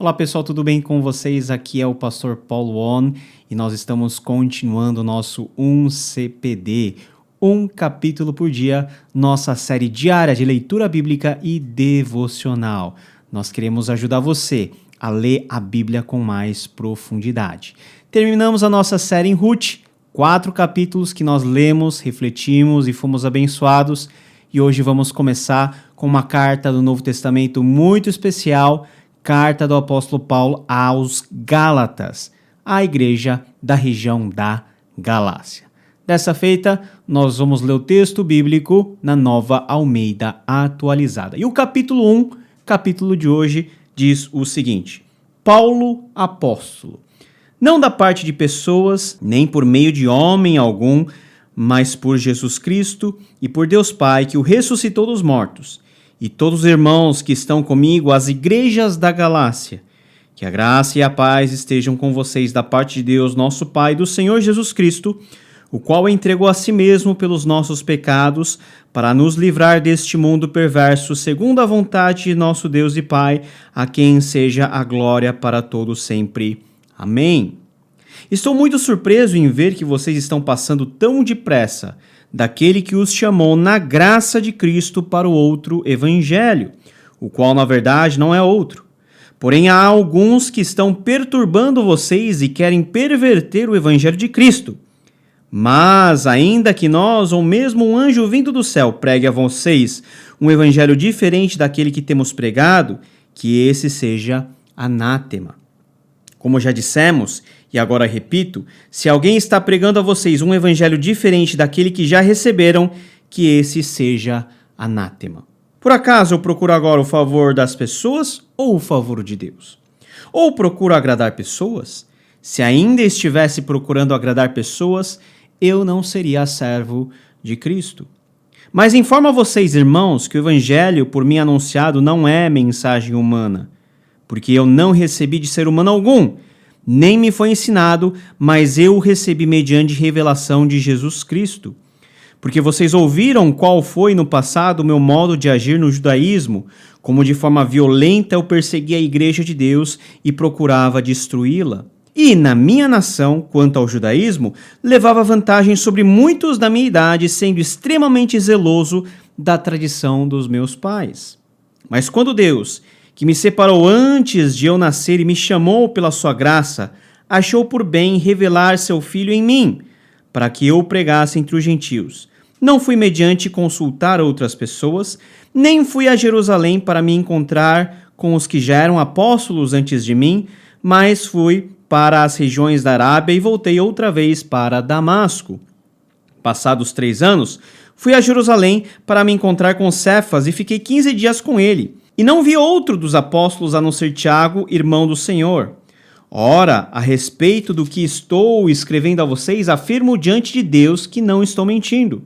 Olá pessoal, tudo bem com vocês? Aqui é o Pastor Paulo On e nós estamos continuando o nosso 1CPD, um capítulo por dia, nossa série diária de leitura bíblica e devocional. Nós queremos ajudar você a ler a Bíblia com mais profundidade. Terminamos a nossa série em Ruth, 4 capítulos que nós lemos, refletimos e fomos abençoados. E hoje vamos começar com uma carta do Novo Testamento muito especial, carta do apóstolo Paulo aos Gálatas, a igreja da região da Galácia. Dessa feita, nós vamos ler o texto bíblico na Nova Almeida Atualizada. E o capítulo 1, capítulo de hoje, diz o seguinte: Paulo, apóstolo, não da parte de pessoas, nem por meio de homem algum, mas por Jesus Cristo e por Deus Pai, que o ressuscitou dos mortos, e todos os irmãos que estão comigo, as igrejas da Galácia. Que a graça e a paz estejam com vocês da parte de Deus, nosso Pai, do Senhor Jesus Cristo, o qual entregou a si mesmo pelos nossos pecados, para nos livrar deste mundo perverso, segundo a vontade de nosso Deus e Pai, a quem seja a glória para todos sempre. Amém. Estou muito surpreso em ver que vocês estão passando tão depressa daquele que os chamou na graça de Cristo para o outro evangelho, o qual na verdade não é outro. Porém há alguns que estão perturbando vocês e querem perverter o evangelho de Cristo. Mas ainda que nós, ou mesmo um anjo vindo do céu, pregue a vocês um evangelho diferente daquele que temos pregado, que esse seja anátema. Como já dissemos, e agora repito, se alguém está pregando a vocês um evangelho diferente daquele que já receberam, que esse seja anátema. Por acaso eu procuro agora o favor das pessoas ou o favor de Deus? Ou procuro agradar pessoas? Se ainda estivesse procurando agradar pessoas, eu não seria servo de Cristo. Mas informo a vocês, irmãos, que o evangelho por mim anunciado não é mensagem humana, porque eu não recebi de ser humano algum, nem me foi ensinado, mas eu o recebi mediante revelação de Jesus Cristo. Porque vocês ouviram qual foi no passado o meu modo de agir no judaísmo, como de forma violenta eu persegui a igreja de Deus e procurava destruí-la. E na minha nação, quanto ao judaísmo, levava vantagem sobre muitos da minha idade, sendo extremamente zeloso da tradição dos meus pais. Mas quando Deus, que me separou antes de eu nascer e me chamou pela sua graça, achou por bem revelar seu Filho em mim, para que eu o pregasse entre os gentios. Não fui mediante consultar outras pessoas, nem fui a Jerusalém para me encontrar com os que já eram apóstolos antes de mim, mas fui para as regiões da Arábia e voltei outra vez para Damasco. Passados 3 anos, fui a Jerusalém para me encontrar com Cefas e fiquei 15 dias com ele. E não vi outro dos apóstolos a não ser Tiago, irmão do Senhor. Ora, a respeito do que estou escrevendo a vocês, afirmo diante de Deus que não estou mentindo.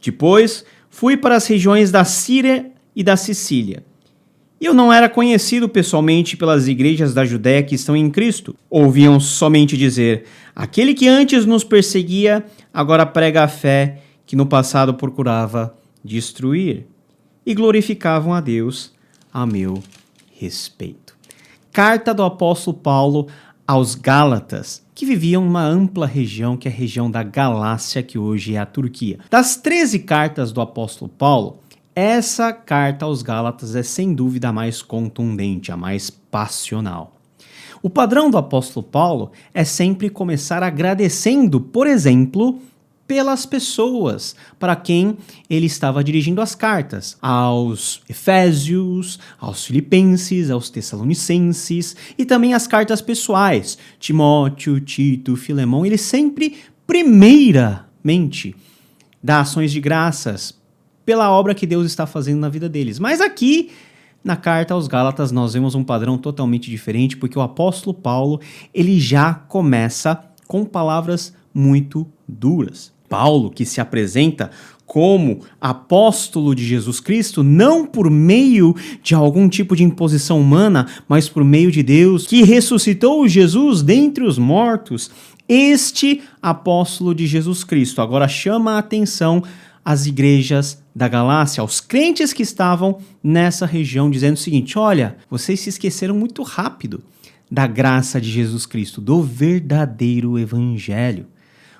Depois, fui para as regiões da Síria e da Sicília. Eu não era conhecido pessoalmente pelas igrejas da Judéia que estão em Cristo. Ouviam somente dizer: aquele que antes nos perseguia, agora prega a fé que no passado procurava destruir. E glorificavam a Deus a meu respeito. Carta do apóstolo Paulo aos Gálatas, que viviam numa ampla região, que é a região da Galácia, que hoje é a Turquia. Das 13 cartas do apóstolo Paulo, essa carta aos Gálatas é sem dúvida a mais contundente, a mais passional. O padrão do apóstolo Paulo é sempre começar agradecendo, por exemplo, pelas pessoas para quem ele estava dirigindo as cartas, aos Efésios, aos Filipenses, aos Tessalonicenses e também as cartas pessoais, Timóteo, Tito, Filemão. Ele sempre, primeiramente, dá ações de graças pela obra que Deus está fazendo na vida deles. Mas aqui, na carta aos Gálatas, nós vemos um padrão totalmente diferente, porque o apóstolo Paulo, ele já começa com palavras muito duras. Paulo, que se apresenta como apóstolo de Jesus Cristo, não por meio de algum tipo de imposição humana, mas por meio de Deus, que ressuscitou Jesus dentre os mortos. Este apóstolo de Jesus Cristo agora chama a atenção às igrejas da Galácia, aos crentes que estavam nessa região, dizendo o seguinte: olha, vocês se esqueceram muito rápido da graça de Jesus Cristo, do verdadeiro evangelho.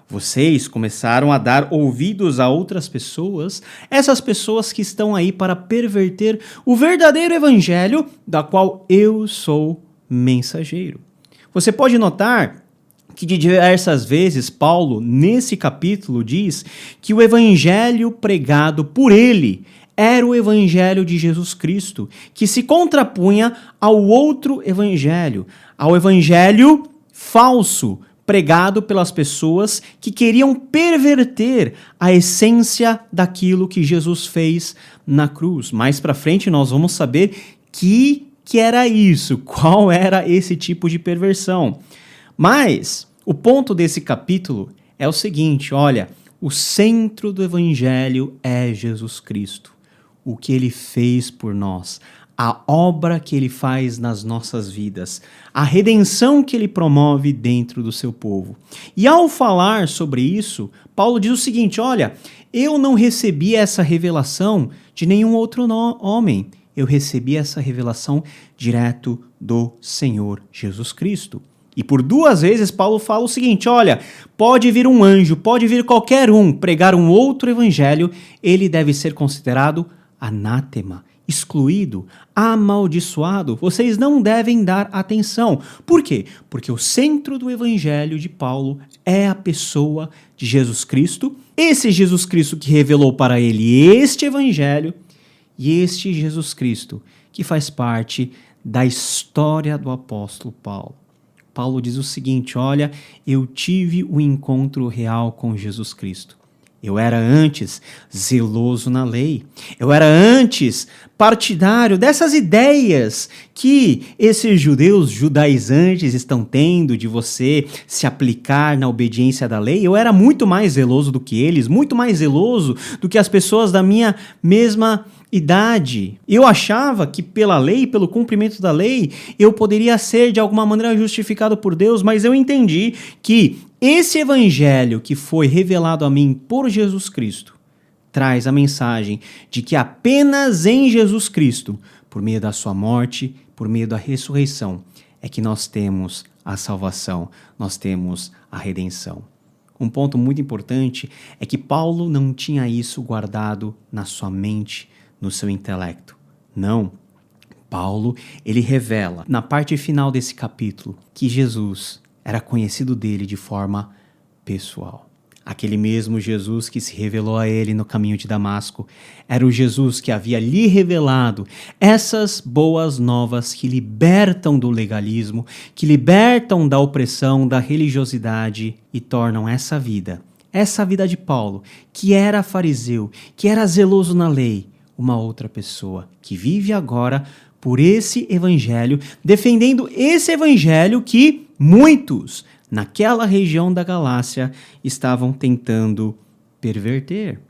Vocês começaram a dar ouvidos a outras pessoas, essas pessoas que estão aí para perverter o verdadeiro evangelho, da qual eu sou mensageiro. Você pode notar que de diversas vezes Paulo, nesse capítulo, diz que o evangelho pregado por ele era o evangelho de Jesus Cristo, que se contrapunha ao outro evangelho, ao evangelho falso, pregado pelas pessoas que queriam perverter a essência daquilo que Jesus fez na cruz. Mais para frente nós vamos saber que era isso, qual era esse tipo de perversão. Mas o ponto desse capítulo é o seguinte: olha, o centro do evangelho é Jesus Cristo, o que ele fez por nós, a obra que ele faz nas nossas vidas, a redenção que ele promove dentro do seu povo. E ao falar sobre isso, Paulo diz o seguinte: olha, eu não recebi essa revelação de nenhum outro homem, eu recebi essa revelação direto do Senhor Jesus Cristo. E por 2 vezes Paulo fala o seguinte: olha, pode vir um anjo, pode vir qualquer um pregar um outro evangelho, ele deve ser considerado anátema, excluído, amaldiçoado. Vocês não devem dar atenção. Por quê? Porque o centro do evangelho de Paulo é a pessoa de Jesus Cristo, esse Jesus Cristo que revelou para ele este evangelho, e este Jesus Cristo que faz parte da história do apóstolo Paulo. Paulo diz o seguinte: olha, eu tive um encontro real com Jesus Cristo. Eu era antes zeloso na lei. Eu era antes partidário dessas ideias que esses judaizantes estão tendo de você se aplicar na obediência da lei. Eu era muito mais zeloso do que eles, muito mais zeloso do que as pessoas da minha mesma idade. Eu achava que pela lei, pelo cumprimento da lei, eu poderia ser de alguma maneira justificado por Deus, mas eu entendi que esse evangelho que foi revelado a mim por Jesus Cristo traz a mensagem de que apenas em Jesus Cristo, por meio da sua morte, por meio da ressurreição, é que nós temos a salvação, nós temos a redenção. Um ponto muito importante é que Paulo não tinha isso guardado na sua mente, no seu intelecto. Não. Paulo, ele revela na parte final desse capítulo que Jesus era conhecido dele de forma pessoal. Aquele mesmo Jesus que se revelou a ele no caminho de Damasco era o Jesus que havia lhe revelado essas boas novas que libertam do legalismo, que libertam da opressão, da religiosidade e tornam essa vida de Paulo, que era fariseu, que era zeloso na lei, uma outra pessoa que vive agora por esse evangelho, defendendo esse evangelho que muitos naquela região da Galácia estavam tentando perverter.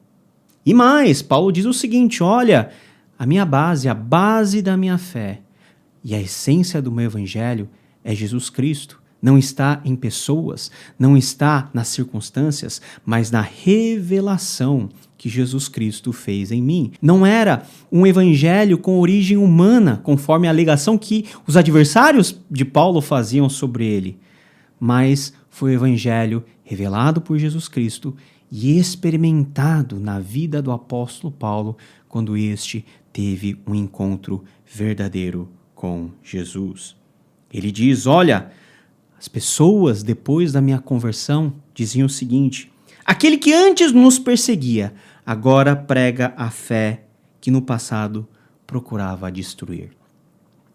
E mais, Paulo diz o seguinte: olha, a minha base, a base da minha fé e a essência do meu evangelho é Jesus Cristo. Não está em pessoas, não está nas circunstâncias, mas na revelação que Jesus Cristo fez em mim. Não era um evangelho com origem humana, conforme a alegação que os adversários de Paulo faziam sobre ele, mas foi o evangelho revelado por Jesus Cristo e experimentado na vida do apóstolo Paulo quando este teve um encontro verdadeiro com Jesus. Ele diz: olha, as pessoas depois da minha conversão diziam o seguinte: aquele que antes nos perseguia, agora prega a fé que no passado procurava destruir.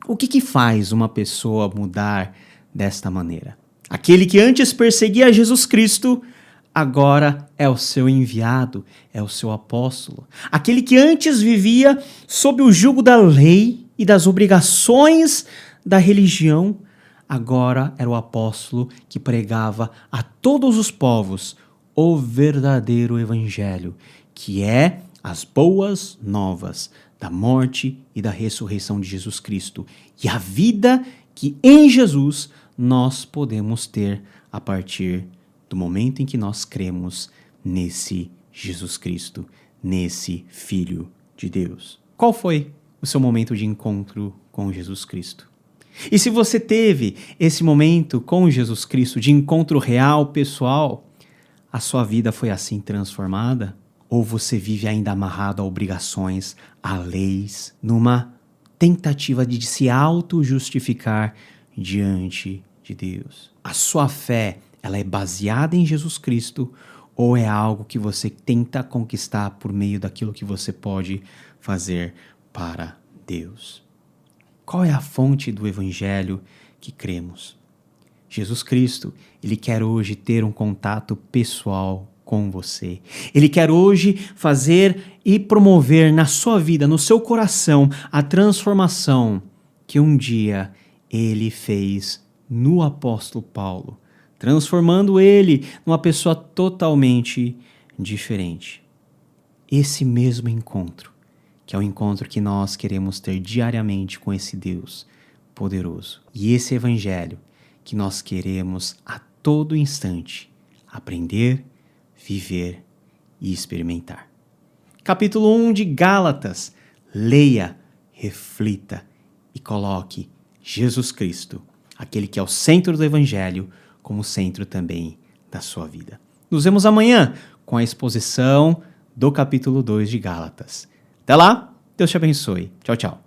O que faz uma pessoa mudar desta maneira? Aquele que antes perseguia Jesus Cristo, agora é o seu enviado, é o seu apóstolo. Aquele que antes vivia sob o jugo da lei e das obrigações da religião, agora era o apóstolo que pregava a todos os povos o verdadeiro evangelho, que é as boas novas da morte e da ressurreição de Jesus Cristo e a vida que em Jesus nós podemos ter a partir do momento em que nós cremos nesse Jesus Cristo, nesse Filho de Deus. Qual foi o seu momento de encontro com Jesus Cristo? E se você teve esse momento com Jesus Cristo de encontro real, pessoal, a sua vida foi assim transformada? Ou você vive ainda amarrado a obrigações, a leis, numa tentativa de se auto-justificar diante de Deus? A sua fé, ela é baseada em Jesus Cristo ou é algo que você tenta conquistar por meio daquilo que você pode fazer para Deus? Qual é a fonte do evangelho que cremos? Jesus Cristo, ele quer hoje ter um contato pessoal com você. Ele quer hoje fazer e promover na sua vida, no seu coração, a transformação que um dia ele fez no apóstolo Paulo, transformando ele numa pessoa totalmente diferente. Esse mesmo encontro, que é o encontro que nós queremos ter diariamente com esse Deus poderoso. E esse evangelho que nós queremos a todo instante aprender, viver e experimentar. Capítulo 1 de Gálatas. Leia, reflita e coloque Jesus Cristo, aquele que é o centro do evangelho, como centro também da sua vida. Nos vemos amanhã com a exposição do capítulo 2 de Gálatas. Até lá, Deus te abençoe. Tchau, tchau.